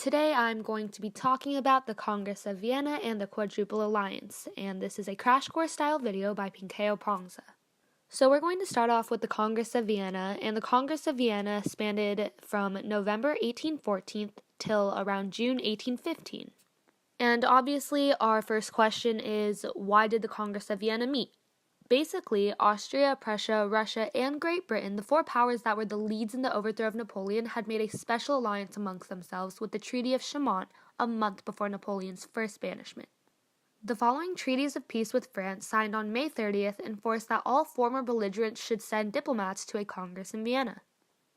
today I'm going to be talking about the Congress of Vienna and the Quadruple Alliance, and this is a crash course style video by Pinkeo Pongza. So we're going to start off with the Congress of Vienna, and the Congress of Vienna spanned from November 1814 till around June 1815. And obviously our first question is, why did the Congress of Vienna meet? Basically, Austria, Prussia, Russia, and Great Britain, the four powers that were the leads in the overthrow of Napoleon, had made a special alliance amongst themselves with the Treaty of Chaumont a month before Napoleon's first banishment. The following treaties of peace with France, signed on May 30th, enforced that all former belligerents should send diplomats to a congress in Vienna.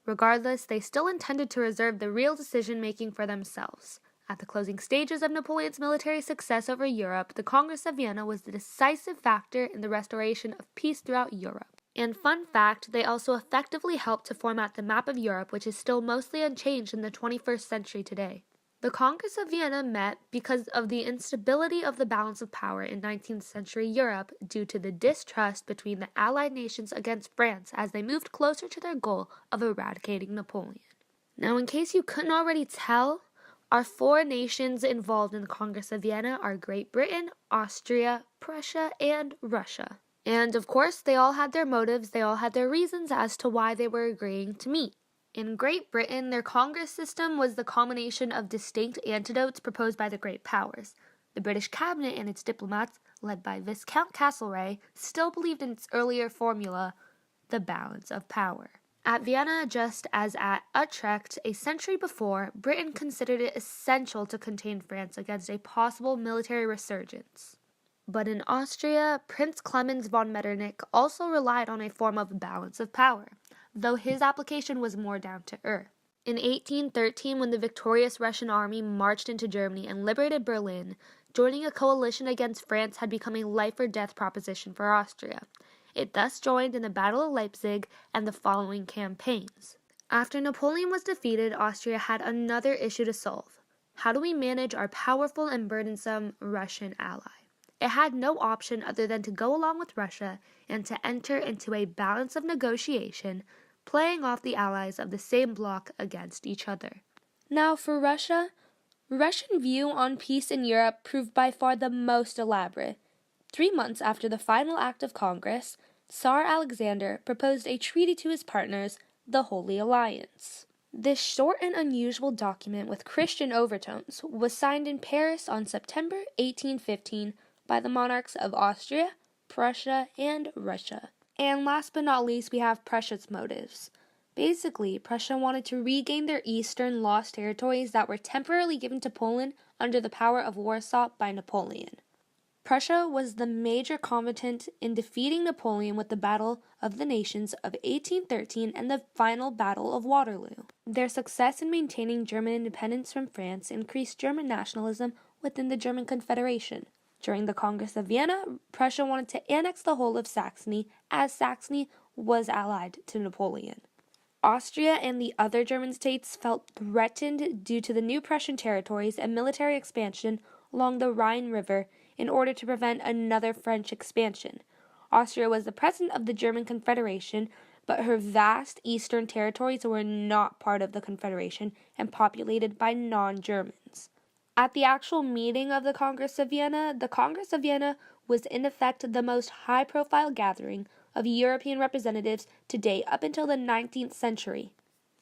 Regardless, they still intended to reserve the real decision-making for themselves. At the closing stages of Napoleon's military success over Europe, the Congress of Vienna was the decisive factor in the restoration of peace throughout Europe. And fun fact, they also effectively helped to format the map of Europe, which is still mostly unchanged in the 21st century today. The Congress of Vienna met because of the instability of the balance of power in 19th century Europe due to the distrust between the Allied nations against France as they moved closer to their goal of eradicating Napoleon. Now, in case you couldn't already tell, our four nations involved in the Congress of Vienna are Great Britain, Austria, Prussia, and Russia. And of course, they all had their motives, they all had their reasons as to why they were agreeing to meet. In Great Britain, their Congress system was the combination of distinct antidotes proposed by the great powers. The British cabinet and its diplomats, led by Viscount Castlereagh, still believed in its earlier formula, the balance of power. At Vienna, just as at Utrecht a century before, Britain considered it essential to contain France against a possible military resurgence. But in Austria, Prince Clemens von Metternich also relied on a form of balance of power, though his application was more down to earth. In 1813, when the victorious Russian army marched into Germany and liberated Berlin, joining a coalition against France had become a life-or-death proposition for Austria. It thus joined in the Battle of Leipzig and the following campaigns. After Napoleon was defeated, Austria had another issue to solve. How do we manage our powerful and burdensome Russian ally? It had no option other than to go along with Russia and to enter into a balance of negotiation, playing off the allies of the same bloc against each other. Now for Russia, Russian view on peace in Europe proved by far the most elaborate. 3 months after the final act of Congress, Tsar Alexander proposed a treaty to his partners, the Holy Alliance. This short and unusual document with Christian overtones was signed in Paris on September 1815 by the monarchs of Austria, Prussia, and Russia. And last but not least, we have Prussia's motives. Basically, Prussia wanted to regain their eastern lost territories that were temporarily given to Poland under the power of Warsaw by Napoleon. Prussia was the major combatant in defeating Napoleon with the Battle of the Nations of 1813 and the final Battle of Waterloo. Their success in maintaining German independence from France increased German nationalism within the German Confederation. During the Congress of Vienna, Prussia wanted to annex the whole of Saxony, as Saxony was allied to Napoleon. Austria and the other German states felt threatened due to the new Prussian territories and military expansion along the Rhine River in order to prevent another French expansion. Austria was the president of the German Confederation, but her vast eastern territories were not part of the Confederation and populated by non-Germans. At the actual meeting of the Congress of Vienna was in effect the most high-profile gathering of European representatives to date up until the 19th century.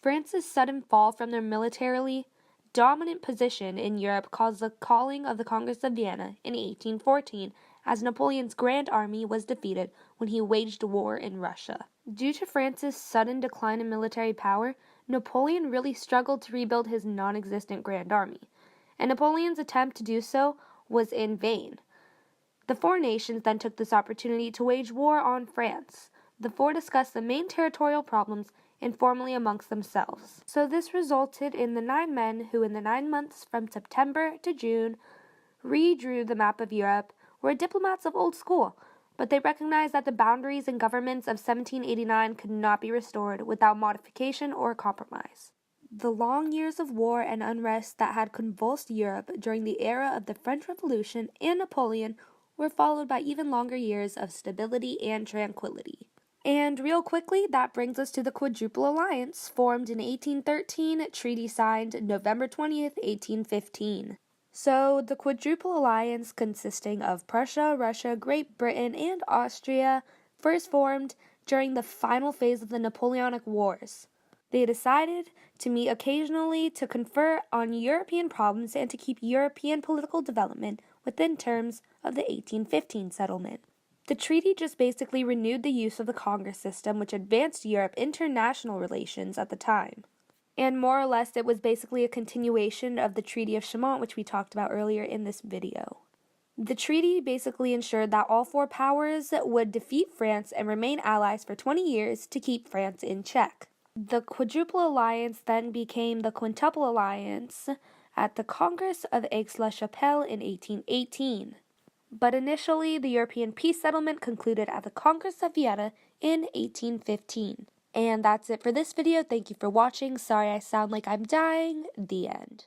France's sudden fall from their militarily dominant position in Europe caused the calling of the Congress of Vienna in 1814, as Napoleon's Grand Army was defeated when he waged war in Russia. Due to France's sudden decline in military power, Napoleon really struggled to rebuild his non-existent Grand Army, and Napoleon's attempt to do so was in vain. The four nations then took this opportunity to wage war on France. The four discussed the main territorial problems informally amongst themselves. So this resulted in the 9 men who in the 9 months from September to June redrew the map of Europe, were diplomats of old school, but they recognized that the boundaries and governments of 1789 could not be restored without modification or compromise. The long years of war and unrest that had convulsed Europe during the era of the French Revolution and Napoleon were followed by even longer years of stability and tranquility. And real quickly, that brings us to the Quadruple Alliance, formed in 1813, treaty signed November 20th, 1815. So, the Quadruple Alliance, consisting of Prussia, Russia, Great Britain, and Austria, first formed during the final phase of the Napoleonic Wars. They decided to meet occasionally to confer on European problems and to keep European political development within terms of the 1815 settlement. The treaty just basically renewed the use of the Congress system, which advanced Europe's international relations at the time. And more or less, it was basically a continuation of the Treaty of Chaumont, which we talked about earlier in this video. The treaty basically ensured that all four powers would defeat France and remain allies for 20 years to keep France in check. The Quadruple Alliance then became the Quintuple Alliance at the Congress of Aix-la-Chapelle in 1818. But initially, the European peace settlement concluded at the Congress of Vienna in 1815. And that's it for this video. Thank you for watching. Sorry I sound like I'm dying. The end.